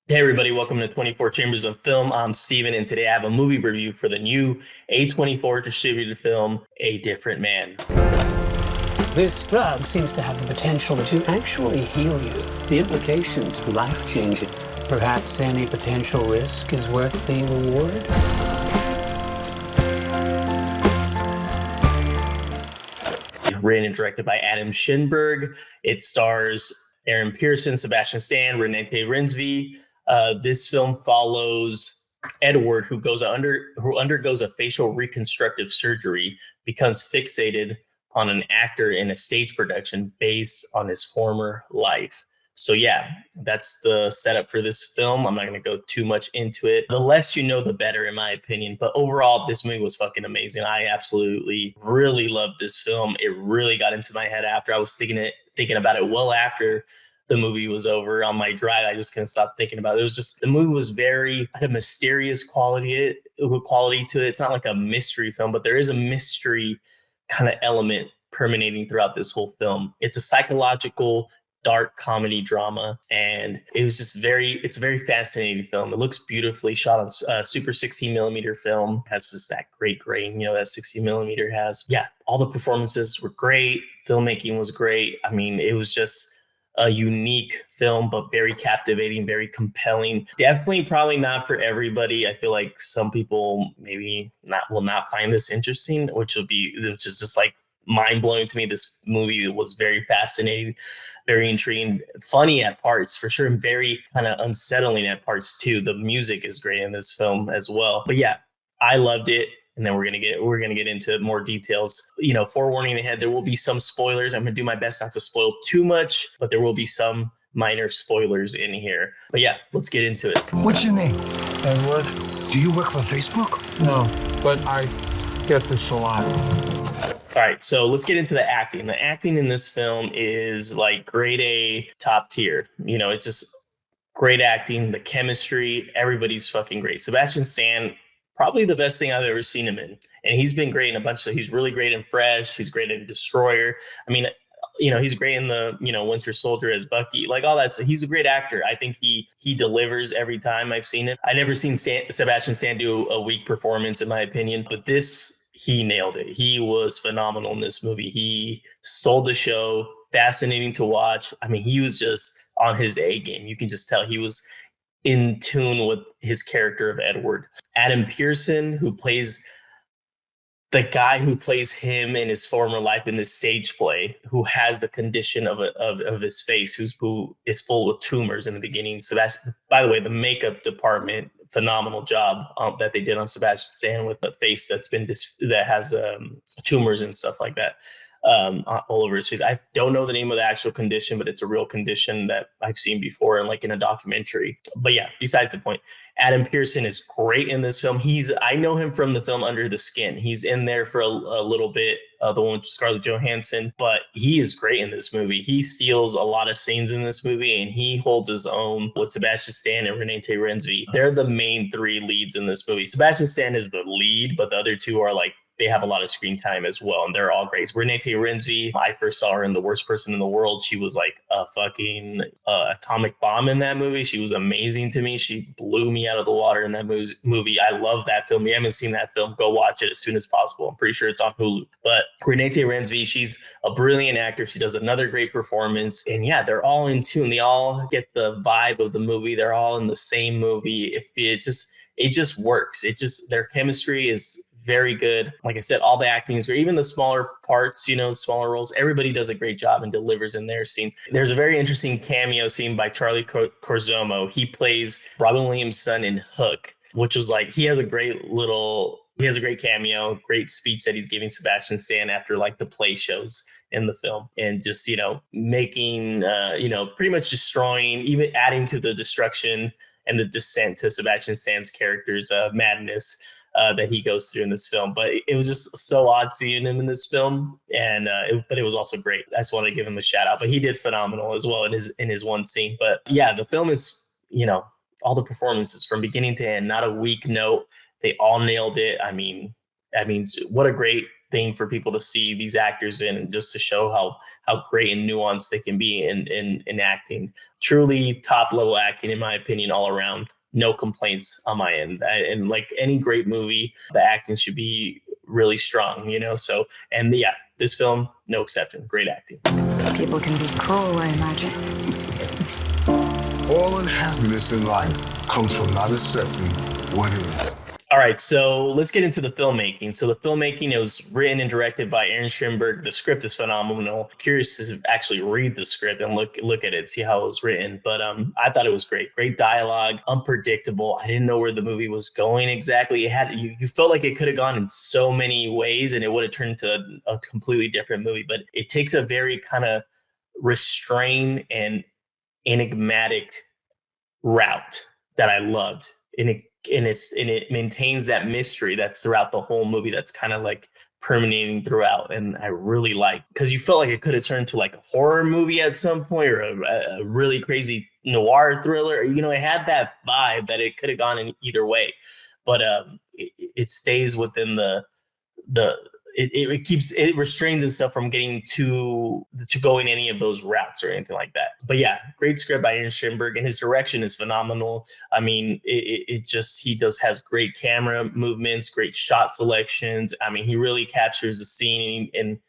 Hey everybody, welcome to 24 Chambers of Film. I'm Steven, and today I have a movie review for the new A24 distributed film, A Different Man. This drug seems to have the potential to actually heal you. The implications are life-changing. Perhaps any potential risk is worth the reward? Written and directed by Adam Schimberg. It stars Aaron Pearson, Sebastian Stan, Renate Reinsve. This film follows Edward, who undergoes a facial reconstructive surgery, becomes fixated on an actor in a stage production based on his former life. So yeah, that's the setup for this film. I'm not going to go too much into it. The less you know, the better, in my opinion. But overall, this movie was fucking amazing. I absolutely really loved this film. It really got into my head after I was thinking about it well after the movie was over. On my drive, I just couldn't stop thinking about it. It was just, the movie was had a mysterious quality to it. It's not like a mystery film, but there is a mystery kind of element permeating throughout this whole film. It's a psychological dark comedy drama, and it's a very fascinating film. It looks beautifully shot on super 16 millimeter film. It has just that great grain, that 16 millimeter has. Yeah, all the performances were great. Filmmaking was great. I mean, it was just a unique film, but very captivating, very compelling. Definitely probably not for everybody. I feel like some people maybe will not find this interesting, which is just like mind blowing to me. This movie was very fascinating, very intriguing, funny at parts for sure, and very kind of unsettling at parts too. The music is great in this film as well. But yeah, I loved it. And then we're gonna get into more details. Forewarning ahead, there will be some spoilers. I'm gonna do my best not to spoil too much, but there will be some minor spoilers in here. But yeah, let's get into it. What's your name? Edward? Do you work for Facebook? No, but I get this a lot. All right, so let's get into the acting. The acting in this film is like grade A, top tier. It's just great acting, the chemistry, everybody's fucking great. Sebastian Stan, probably the best thing I've ever seen him in. And he's been great in a bunch of, he's really great in Fresh. He's great in Destroyer. I mean, he's great in the, Winter Soldier as Bucky, like all that. So he's a great actor. I think he delivers every time I've seen it. I've never seen Sebastian Stan do a weak performance, in my opinion, but he nailed it. He was phenomenal in this movie. He stole the show, fascinating to watch. I mean, he was just on his A game. You can just tell he was in tune with his character of Edward. Adam Pearson, who plays the guy who plays him in his former life in this stage play, who has the condition of his face, who is full of tumors in the beginning. Sebastian, by the way, the makeup department, phenomenal job that they did on Sebastian Stan with a face that has tumors and stuff like that all over his face. I don't know the name of the actual condition, but it's a real condition that I've seen before and like in a documentary. But yeah, besides the point, Adam Pearson is great in this film. I know him from the film Under the Skin. He's in there for a little bit, the one with Scarlett Johansson, but he is great in this movie. He steals a lot of scenes in this movie, and he holds his own with Sebastian Stan and Renate Reinsve. They're the main three leads in this movie. Sebastian Stan is the lead, but the other two are like, they have a lot of screen time as well, and they're all great. Renate Reinsve, I first saw her in The Worst Person in the World. She was like a fucking atomic bomb in that movie. She was amazing to me. She blew me out of the water in that movie. I love that film. If you haven't seen that film, go watch it as soon as possible. I'm pretty sure it's on Hulu. But Renate Reinsve, she's a brilliant actor. She does another great performance. And yeah, they're all in tune. They all get the vibe of the movie. They're all in the same movie. It just works. Their chemistry is very good. Like I said, all the acting is great. Even the smaller parts, smaller roles, everybody does a great job and delivers in their scenes. There's a very interesting cameo scene by Charlie Corzomo. He plays Robin Williams' son in Hook, which was like, he has a great cameo, great speech that he's giving Sebastian Stan after like the play shows in the film, and just, making, pretty much destroying, even adding to the destruction and the descent to Sebastian Stan's character's madness that he goes through in this film. But it was just so odd seeing him in this film, and but it was also great. I just want to give him a shout out. But he did phenomenal as well in his one scene. But yeah, the film is, all the performances from beginning to end, not a weak note. They all nailed it. I mean, what a great thing for people to see these actors in, and just to show how great and nuanced they can be in acting. Truly top level acting, in my opinion, all around. No complaints on my end. And like any great movie, the acting should be really strong, So, and yeah, this film, no exception. Great acting. People can be cruel, I imagine. All unhappiness in life comes from not accepting what is. All right, so let's get into the filmmaking. So the filmmaking, it was written and directed by Aaron Schimberg. The script is phenomenal. Curious to actually read the script and look at it, see how it was written. But I thought it was great. Great dialogue, unpredictable. I didn't know where the movie was going exactly. It had you felt like it could have gone in so many ways, and it would have turned into a completely different movie. But it takes a very kind of restrained and enigmatic route that I loved, and it maintains that mystery that's throughout the whole movie, that's kind of like permeating throughout. And I really like, because you felt like it could have turned to like a horror movie at some point, or a really crazy noir thriller. It had that vibe that it could have gone in either way, but it stays within it restrains itself from getting to going any of those routes or anything like that. But yeah, great script by Aaron Schimberg, and his direction is phenomenal. I mean, he has great camera movements, great shot selections. I mean, he really captures the scene, and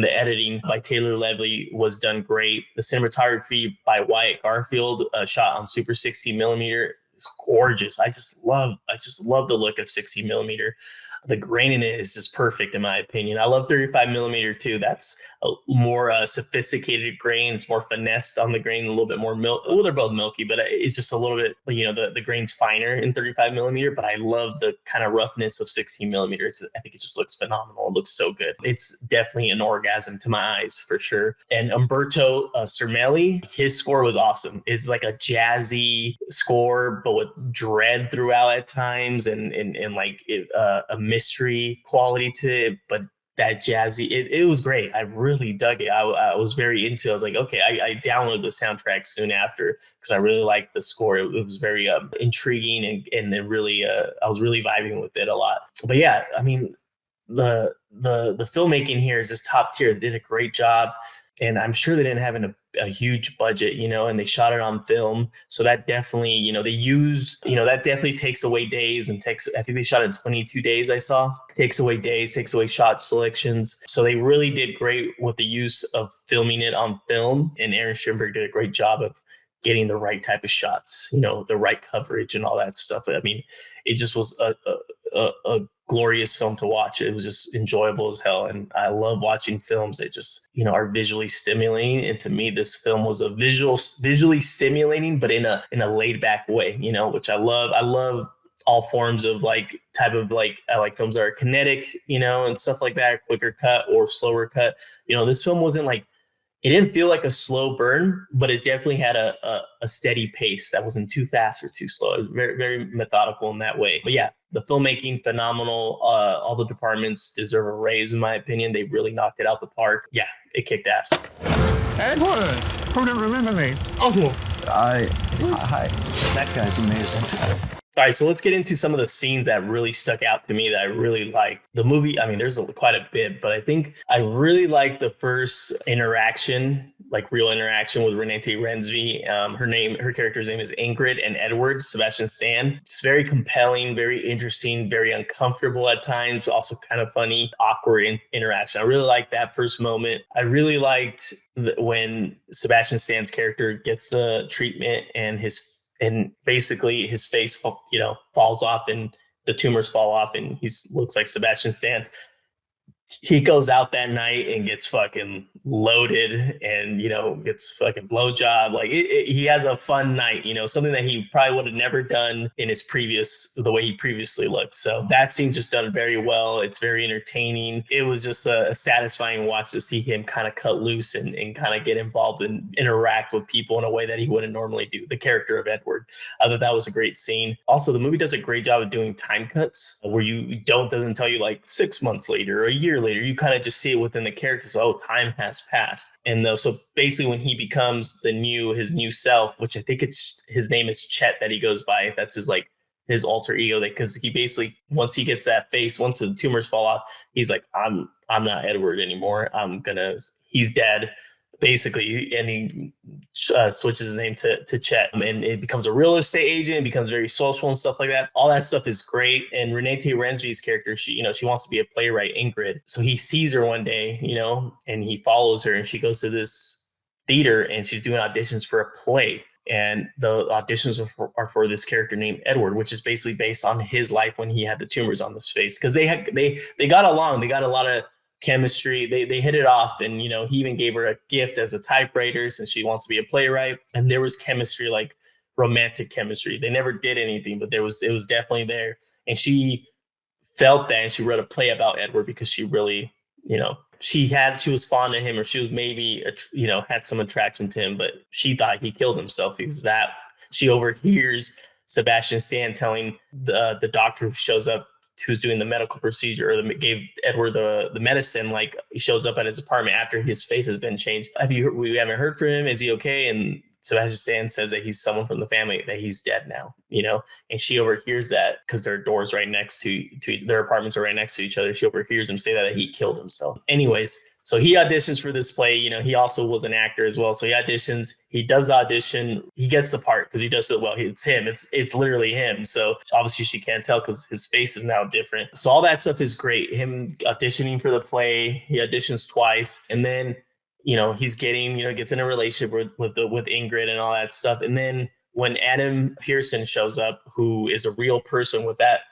the editing by Taylor Levy was done great. The cinematography by Wyatt Garfield, shot on Super 16 millimeter. It's gorgeous. I just love the look of 16 millimeter. The grain in it is just perfect, in my opinion. I love 35 millimeter too. That's a more sophisticated grain. It's more finessed on the grain, a little bit more milk. Well, they're both milky, but it's just a little bit, the grain's finer in 35 millimeter. But I love the kind of roughness of 16 millimeter. I think it just looks phenomenal. It looks so good. It's definitely an orgasm to my eyes for sure. And Umberto Cermelli, his score was awesome. It's like a jazzy score, but with dread throughout at times, and like a mystery quality to it, but that jazzy, it was great. I really dug it. I was very into it. I was like, okay, I downloaded the soundtrack soon after, because I really liked the score. It was very intriguing, and really I was really vibing with it a lot. But yeah, I mean, the filmmaking here is just top tier. They did a great job, and I'm sure they didn't have a huge budget, and they shot it on film. So that definitely, that definitely takes away days, and I think they shot in 22 days. I saw takes away days, takes away shot selections. So they really did great with the use of filming it on film. And Aaron Schimberg did a great job of getting the right type of shots, the right coverage and all that stuff. I mean, it just was a glorious film to watch. It was just enjoyable as hell. And I love watching films that just, are visually stimulating. And to me, this film was a visually stimulating, but in a laid back way, which I love. I love all forms of I like films that are kinetic, and stuff like that, quicker cut or slower cut. This film wasn't it didn't feel like a slow burn, but it definitely had a steady pace that wasn't too fast or too slow. It was very, very methodical in that way. But yeah, the filmmaking, phenomenal. All the departments deserve a raise, in my opinion. They really knocked it out the park. Yeah, it kicked ass. Edward, who didn't remember me? Oswald. Hi. That guy's amazing. All right, so let's get into some of the scenes that really stuck out to me that I really liked. The movie, I mean, there's quite a bit, but I think I really liked the first interaction, real interaction with Renate Reinsve. Her character's name is Ingrid, and Edward, Sebastian Stan. It's very compelling, very interesting, very uncomfortable at times, also kind of funny, awkward interaction. I really liked that first moment. I really liked when Sebastian Stan's character gets the treatment, and basically his face, falls off, and the tumors fall off, and he looks like Sebastian Stan. He goes out that night and gets fucking loaded, and gets fucking blowjob. He has a fun night, something that he probably would have never done in the way he previously looked. So that scene's just done very well. It's very entertaining. It was just a satisfying watch to see him kind of cut loose and kind of get involved and interact with people in a way that he wouldn't normally do. The character of Edward. I thought that was a great scene. Also, the movie does a great job of doing time cuts where doesn't tell you 6 months later or a year later. You kind of just see it within the characters. Oh, time has passed. And so basically when he becomes his new self, which I think his name is Chet that he goes by, that's his his alter ego, because he basically, once he gets that face, once the tumors fall off, he's like, I'm not Edward anymore. He's dead, basically. And he switches his name to Chet, and it becomes a real estate agent, becomes very social and stuff like that. All that stuff is great. And Renate Reinsve's character, she wants to be a playwright, Ingrid. So he sees her one day, and he follows her, and she goes to this theater and she's doing auditions for a play. And the auditions are for this character named Edward, which is basically based on his life when he had the tumors on his face. Because they got along, they got a lot of chemistry. They hit it off, and he even gave her a gift as a typewriter since she wants to be a playwright. And there was chemistry, like romantic chemistry. They never did anything, but it was definitely there. And she felt that, and she wrote a play about Edward because she really, she was fond of him, or she was maybe, had some attraction to him, but she thought he killed himself because that she overhears Sebastian Stan telling the doctor who shows up, who's doing the medical procedure, or gave Edward the medicine, like he shows up at his apartment after his face has been changed. We haven't heard from him. Is he okay? And Sebastian Stan says that he's someone from the family, that he's dead now, and she overhears that because their doors right next to their apartments are right next to each other. She overhears him say that he killed himself. Anyways, so he auditions for this play. He also was an actor as well. So he auditions, he does the audition, he gets the part because he does it well. It's him. It's literally him. So obviously she can't tell because his face is now different. So all that stuff is great. Him auditioning for the play, he auditions twice, and then he's getting, gets in a relationship with Ingrid and all that stuff. And then when Adam Pearson shows up, who is a real person with that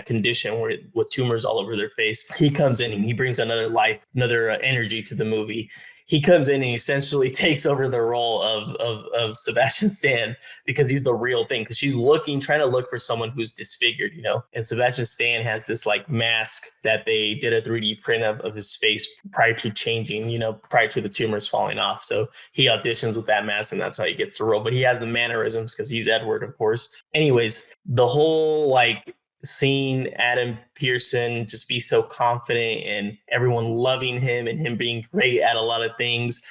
condition with tumors all over their face, he comes in and he brings another life, another energy to the movie. He comes in and essentially takes over the role of Sebastian Stan because he's the real thing. Because she's trying to look for someone who's disfigured, And Sebastian Stan has this like mask that they did a 3D print of his face prior to changing, prior to the tumors falling off. So he auditions with that mask, and that's how he gets the role. But he has the mannerisms because he's Edward, of course. Anyways, the whole seeing Adam Pearson just be so confident and everyone loving him and him being great at a lot of things,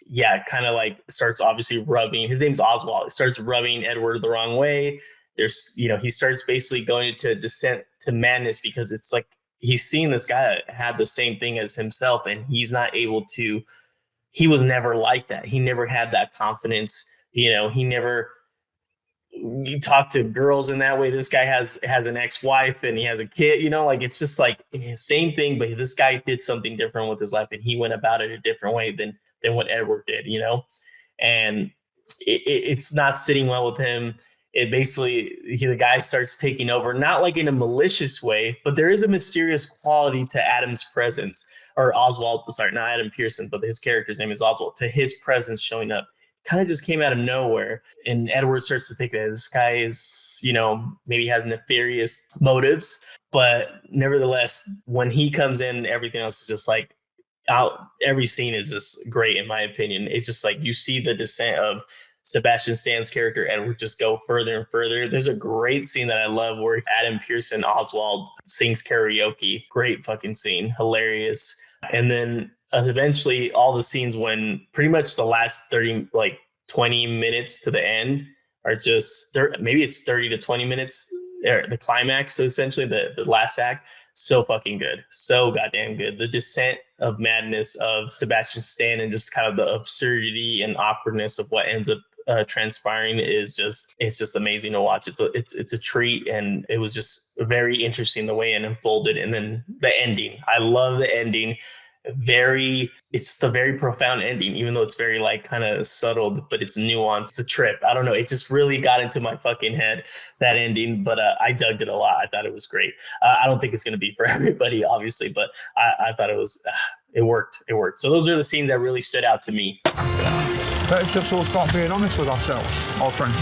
kind of starts obviously rubbing, his name's Oswald, starts rubbing Edward the wrong way. There's, he starts basically going into descent to madness because it's like he's seen this guy had the same thing as himself, and he's not able to, he was never like that. He never had that confidence. He never, you talk to girls in that way. This guy has an ex-wife and he has a kid, it's just like same thing, but this guy did something different with his life, and he went about it a different way than what Edward did, and it's not sitting well with him. It basically, the guy starts taking over, not like in a malicious way, but there is a mysterious quality to Adam's presence, or Oswald, sorry, not Adam Pearson, but his character's name is Oswald, to his presence showing up. Kind of just came out of nowhere. And Edward starts to think that this guy is, maybe has nefarious motives. But nevertheless, when he comes in, everything else is just every scene is just great, in my opinion. It's just you see the descent of Sebastian Stan's character, Edward, just go further and further. There's a great scene that I love where Adam Pearson, Oswald, sings karaoke. Great fucking scene. Hilarious. And then eventually all the scenes when pretty much the last 20 minutes to the end are just maybe it's 30 to 20 minutes, the climax. So essentially the last act, so fucking good. So goddamn good. The descent of madness of Sebastian Stan and just kind of the absurdity and awkwardness of what ends up transpiring it's just amazing to watch. It's a treat, and it was just very interesting the way it unfolded. And then the ending, I love the ending. It's a very profound ending, even though it's very kind of subtle, but it's nuanced. It's a trip. I don't know. It just really got into my fucking head, that ending, but I dug it a lot. I thought it was great. I don't think it's going to be for everybody, obviously, but I thought it worked. It worked. So those are the scenes that really stood out to me. Let's just all start being honest with ourselves, our friends.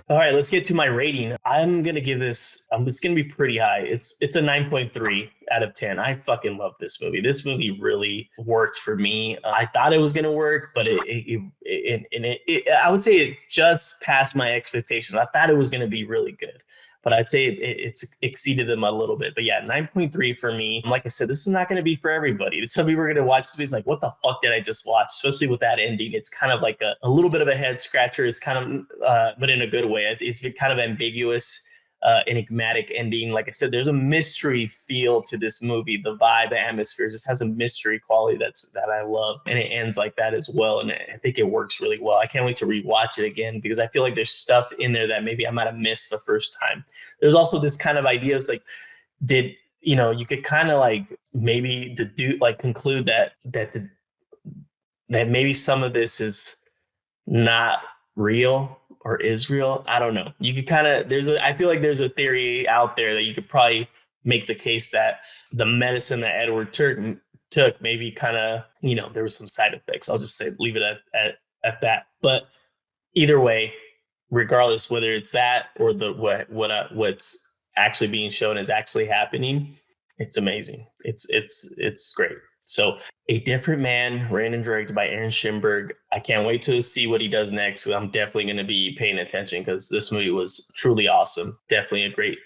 All right, let's get to my rating. I'm going to give this, it's going to be pretty high. It's a 9.3. out of 10. I fucking love this movie. This movie really worked for me. I thought it was going to work, but I would say it just passed my expectations. I thought it was going to be really good, but I'd say it's exceeded them a little bit. But yeah, 9.3 for me. Like I said, this is not going to be for everybody. Some people are going to watch this movie like, what the fuck did I just watch? Especially with that ending. It's kind of like a little bit of a head scratcher. It's kind of, but in a good way. It's kind of ambiguous. Enigmatic ending. Like I said, there's a mystery feel to this movie. The vibe, the atmosphere just has a mystery quality that I love, and it ends like that as well. And I think it works really well. I can't wait to rewatch it again because I feel like there's stuff in there that maybe I might have missed the first time. There's also this kind of ideas like, you could kind of like maybe conclude that maybe some of this is not real. Or Israel, I don't know. You could kind of, I feel like there's a theory out there that you could probably make the case that the medicine that Edward took maybe kind of, there was some side effects. I'll just leave it at that. But either way, regardless, whether it's that or what's actually being shown is actually happening, it's amazing. It's great. So A Different Man, written and directed by Aaron Schimberg. I can't wait to see what he does next. I'm definitely going to be paying attention because this movie was truly awesome. Definitely a great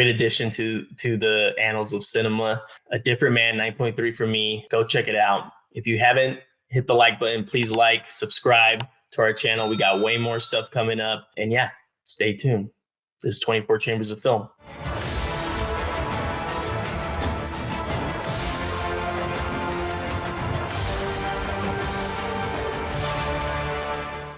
addition to the annals of cinema. A Different Man, 9.3 for me. Go check it out. If you haven't, hit the like button. Please subscribe to our channel. We got way more stuff coming up. And yeah, stay tuned. This is 24 Chambers of Film.